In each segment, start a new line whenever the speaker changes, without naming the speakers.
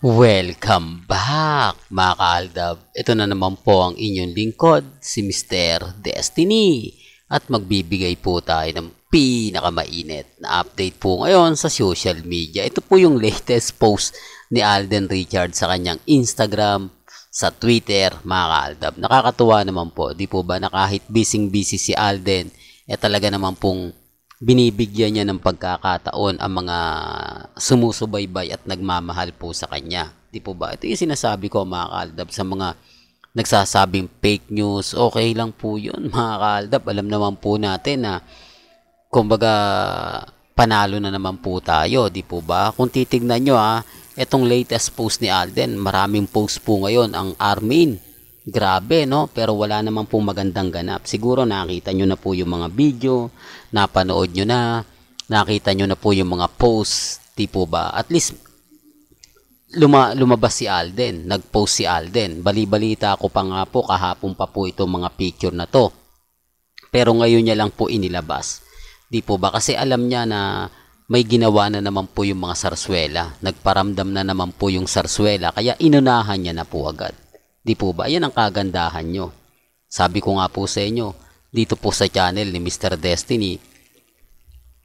Welcome back mga kaaldab. Ito na naman po ang inyong lingkod, si Mr. Destiny. At magbibigay po tayo ng pinakamainit na update po ngayon sa social media. Ito po yung latest post ni Alden Richards sa kanyang Instagram, sa Twitter mga kaaldab. Nakakatuwa naman po, di po ba na kahit busy si Alden, talaga naman pong binibigyan niya ng pagkakataon ang mga sumusubaybay at nagmamahal po sa kanya. Di po ba? Ito yung sinasabi ko mga kaaldab sa mga nagsasabing fake news. Okay lang po yun mga kaaldab. Alam naman po natin na kumbaga panalo na naman po tayo. Di po ba? Kung titignan nyo itong latest post ni Alden, maraming post po ngayon ang Armin. Grabe, no? Pero wala naman pong magandang ganap. Siguro nakita nyo na po yung mga video, napanood nyo na, nakita nyo na po yung mga posts, di po ba? At least, lumabas si Alden, nag-post si Alden. Bali-balita ko pa nga po, kahapon pa po itong mga picture na to. Pero ngayon niya lang po inilabas. Di po ba? Kasi alam niya na may ginawa na naman po yung mga sarswela. Nagparamdam na naman po yung sarswela, kaya inunahan niya na po agad. Di po ba? Yan ang kagandahan nyo. Sabi ko nga po sa inyo, dito po sa channel ni Mr. Destiny,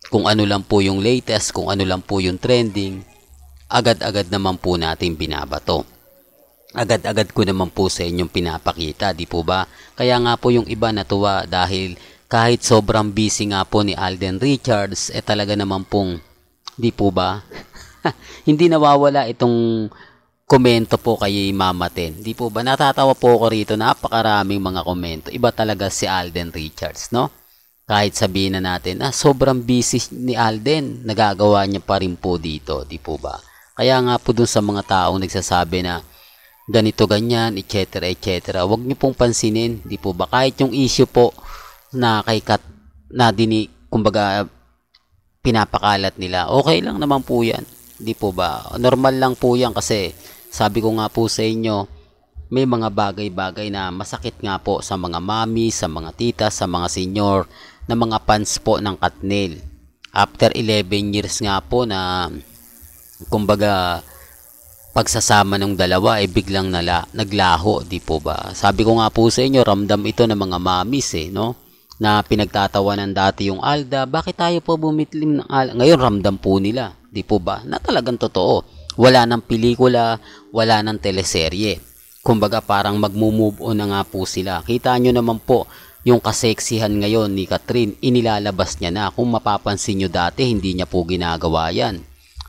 kung ano lang po yung latest, kung ano lang po yung trending, agad-agad naman po natin binabato. Agad-agad ko naman po sa inyong pinapakita, di po ba? Kaya nga po yung iba natuwa dahil kahit sobrang busy nga po ni Alden Richards, talaga naman pong, di po ba? Hindi nawawala itong komento po kay Mama Ten. Di po ba? Natatawa po ako rito. Napakaraming mga komento. Iba talaga si Alden Richards, no? Kahit sabihin na natin, sobrang busy ni Alden. Nagagawa niya pa rin po dito. Di po ba? Kaya nga po dun sa mga taong nagsasabi na ganito, ganyan, etc. etc. Huwag niyo pong pansinin. Di po ba? Kahit yung issue po na kay Kat na kumbaga, pinapakalat nila. Okay lang naman po yan. Di po ba? Normal lang po yan kasi sabi ko nga po sa inyo, may mga bagay-bagay na masakit nga po sa mga mami, sa mga tita, sa mga senior, na mga fans po ng Katnil. After 11 years nga po na, kumbaga, pagsasama ng dalawa biglang naglaho, di po ba? Sabi ko nga po sa inyo, ramdam ito ng mga mamis no? Na pinagtatawanan dati yung Alda, bakit tayo po bumitlim ng Alda? Ngayon ramdam po nila, di po ba? Na talagang totoo. Wala ng pelikula, wala ng teleserye. Kumbaga parang magmo-move on na nga po sila. Kita nyo naman po yung kaseksihan ngayon ni Catherine, inilalabas niya na. Kung mapapansin nyo dati, hindi niya po ginagawa yan.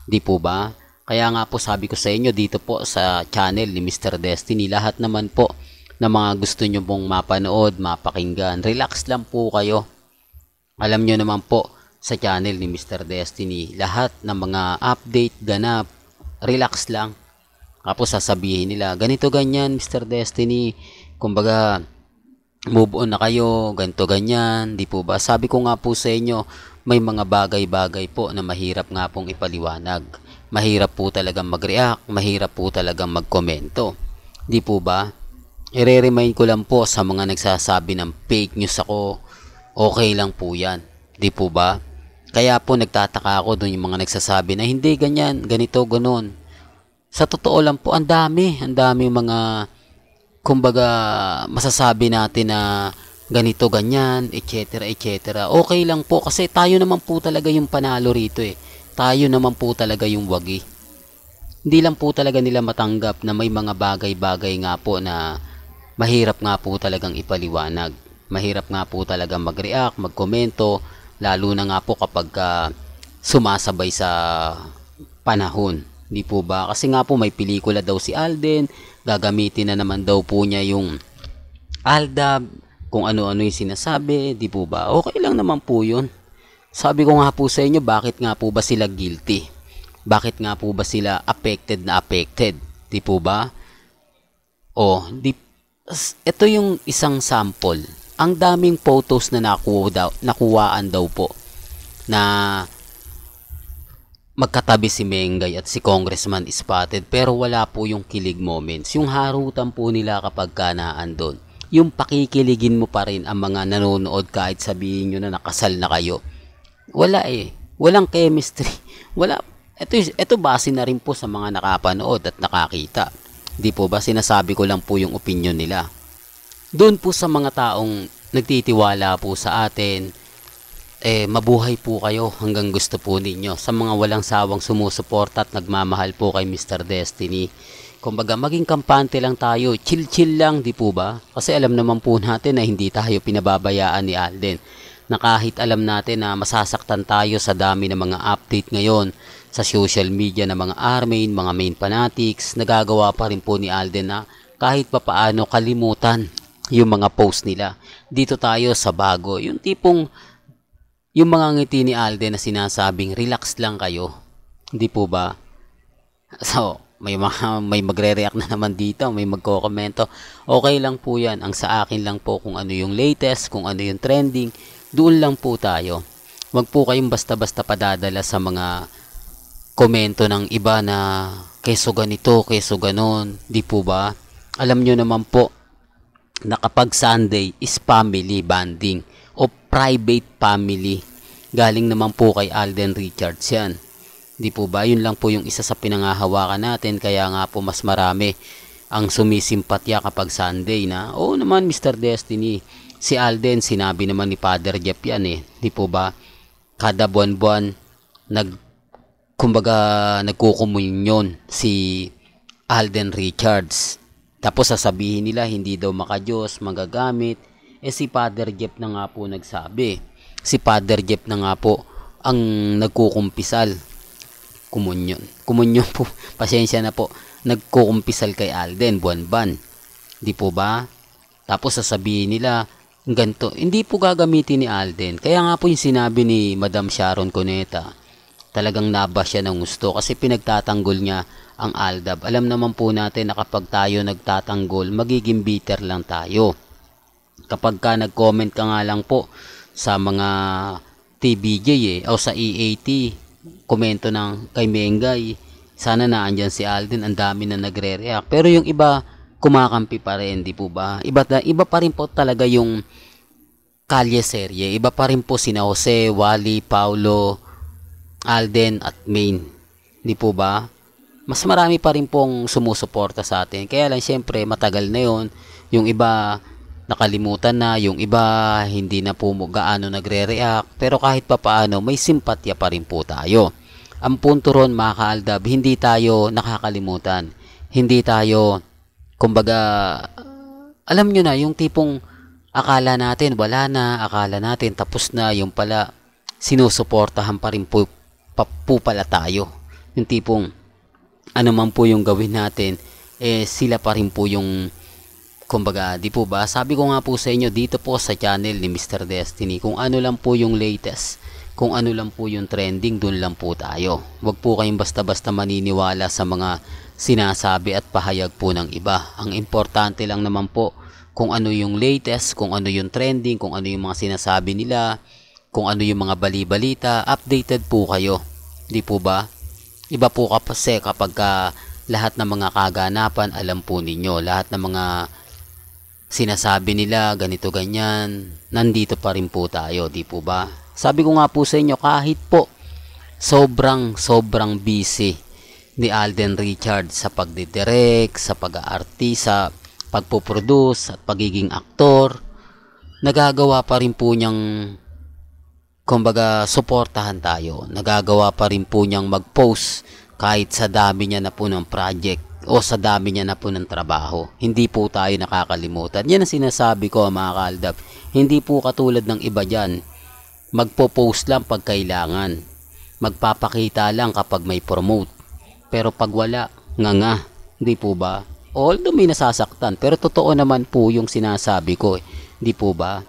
Di po ba? Kaya nga po sabi ko sa inyo dito po sa channel ni Mr. Destiny, lahat naman po na mga gusto nyo pong mapanood, mapakinggan, relax lang po kayo. Alam nyo naman po sa channel ni Mr. Destiny, lahat ng mga update, ganap, relax lang. Tapos sasabihin nila, ganito ganyan Mr. Destiny, kumbaga move on na kayo, ganito ganyan, di po ba? Sabi ko nga po sa inyo, may mga bagay-bagay po na mahirap nga pong ipaliwanag. Mahirap po talagang mag-react, mahirap po talagang magkomento. Di po ba? I-remind ko lang po sa mga nagsasabi ng fake news ako, okay lang po yan. Di po ba? Kaya po nagtataka ako doon yung mga nagsasabi na hindi ganyan, ganito, ganon. Sa totoo lang po, ang dami mga, kumbaga, masasabi natin na ganito, ganyan, etc. etc. Okay lang po kasi tayo naman po talaga yung panalo rito Tayo naman po talaga yung wagi. Hindi lang po talaga nila matanggap na may mga bagay-bagay nga po na mahirap nga po talagang ipaliwanag. Mahirap nga po talaga mag-react, magkomento, lalo na nga po kapag sumasabay sa panahon. Di po ba? Kasi nga po may pelikula daw si Alden, gagamitin na naman daw po niya yung Aldab, kung ano-ano yung sinasabi, di po ba? Okay lang naman po yun. Sabi ko nga po sa inyo, bakit nga po ba sila guilty? Bakit nga po ba sila affected na affected? Di po ba? Ito yung isang sample. Ang daming photos na nakuhaan daw po na magkatabi si Mengay at si Congressman Spotted, pero wala po yung kilig moments. Yung harutan po nila kapag naandun. Yung pakikiligin mo pa rin ang mga nanonood kahit sabihin nyo na nakasal na kayo. Wala Walang chemistry. Wala. Ito base na rin po sa mga nakapanood at nakakita. Di po ba sinasabi ko lang po yung opinion nila. Doon po sa mga taong nagtitiwala po sa atin, mabuhay po kayo hanggang gusto po ninyo. Sa mga walang sawang sumusuporta at nagmamahal po kay Mr. Destiny. Kumbaga maging kampante lang tayo, chill-chill lang, di po ba? Kasi alam naman po natin na hindi tayo pinababayaan ni Alden. Na kahit alam natin na masasaktan tayo sa dami ng mga update ngayon sa social media ng mga armain, mga main fanatics, nagagawa pa rin po ni Alden na kahit papaano kalimutan yung mga post nila. Dito tayo sa bago, yung tipong yung mga ngiti ni Alden na sinasabing relax lang kayo, hindi po ba? So, may magre-react na naman dito, may magko-komento. Okay lang po yan, ang sa akin lang po kung ano yung latest, kung ano yung trending, doon lang po tayo. Wag po kayong basta-basta padadala sa mga komento ng iba na keso ganito, keso ganon, di po ba? Alam nyo naman po na kapag Sunday is family bonding o private family. Galing naman po kay Alden Richards yan. Di po ba? Yun lang po yung isa sa pinangahawakan natin. Kaya nga po mas marami ang sumisimpatya kapag Sunday na, oh naman Mr. Destiny. Si Alden, sinabi naman ni Father Jeff yan eh. Di po ba? Kada buwan-buwan, nagkukumunyon si Alden Richards. Tapos sasabihin nila hindi daw makadiyos, magagamit. Si Father Jeff na nga po nagsabi. Si Father Jeff na nga po ang nagkukumpisal. Kumunyon po. Pasensya na po. Nagkukumpisal kay Alden buwan-buwan. Di po ba? Tapos sasabihin nila ganito. Hindi po gagamitin ni Alden. Kaya nga po yung sinabi ni Madam Sharon Cuneta. Talagang naba siya ng gusto kasi pinagtatanggol niya ang Aldab. Alam naman po natin na kapag tayo nagtatanggol, magiging bitter lang tayo. Kapag ka nag-comment ka nga lang po sa mga TBJ o sa EAT, komento ng kay Mengay, sana na andyan si Alden, ang dami na nagre-react. Pero yung iba, kumakampi pa rin, di po ba? Iba pa rin po talaga yung kalye serye. Iba pa rin po sina Jose, Wally, Paulo, Alden at Main. Di po ba? Mas marami pa rin pong sumusuporta sa atin. Kaya lang syempre matagal na yon. Yung iba nakalimutan na, yung iba hindi na po gaano nagre-react. Pero kahit pa paano may simpatya pa rin po tayo. Ang punto ron mga kaaldab, hindi tayo nakakalimutan. Hindi tayo, kumbaga, alam nyo na yung tipong akala natin wala na, akala natin tapos na, yung pala sinusuportahan pa rin po pala tayo. Yung tipong ano man po yung gawin natin, sila pa rin po yung, kumbaga, di po ba? Sabi ko nga po sa inyo dito po sa channel ni Mr. Destiny, kung ano lang po yung latest, kung ano lang po yung trending, dun lang po tayo. Huwag po kayong basta-basta maniniwala sa mga sinasabi at pahayag po ng iba. Ang importante lang naman po kung ano yung latest, kung ano yung trending, kung ano yung mga sinasabi nila, kung ano yung mga bali-balita, updated po kayo. Di po ba? Iba po kasi kapag lahat ng mga kaganapan alam po ninyo, lahat ng mga sinasabi nila ganito ganyan, nandito pa rin po tayo, di po ba? Sabi ko nga po sa inyo, kahit po sobrang busy ni Alden Richards sa pagdidirect, sa pag-aartista, pagpoproduce at pagiging aktor, nagagawa pa rin po niyang, kumbaga, suportahan tayo. Nagagawa pa rin po niyang mag-post kahit sa dami niya na po ng project o sa dami niya na po ng trabaho. Hindi po tayo nakakalimutan. Yan ang sinasabi ko mga kaaldab. Hindi po katulad ng iba dyan. Magpo-post lang pag kailangan. Magpapakita lang kapag may promote. Pero pag wala, nga. Hindi po ba? Although may nasasaktan. Pero totoo naman po yung sinasabi ko. Hindi po ba?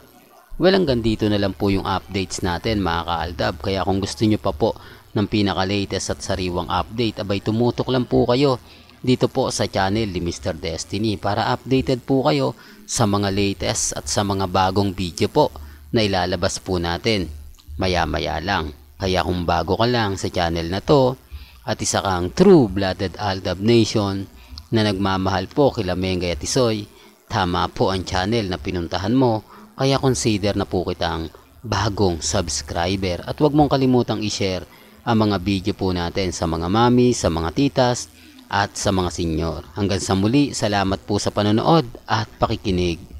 Well, hanggang dito na lang po yung updates natin mga kaaldab. Kaya kung gusto nyo pa po ng pinaka-latest at sariwang update, abay tumutok lang po kayo dito po sa channel ni Mr. Destiny para updated po kayo sa mga latest at sa mga bagong video po na ilalabas po natin maya-maya lang. Kaya kung bago ka lang sa channel na to at isa kang true-blooded Aldab Nation na nagmamahal po kila Mengay at Isoy, tama po ang channel na pinuntahan mo. Kaya consider na po kitang bagong subscriber at huwag mong kalimutang i-share ang mga video po natin sa mga mami, sa mga titas, at sa mga senyor. Hanggang sa muli, salamat po sa panonood at pakikinig.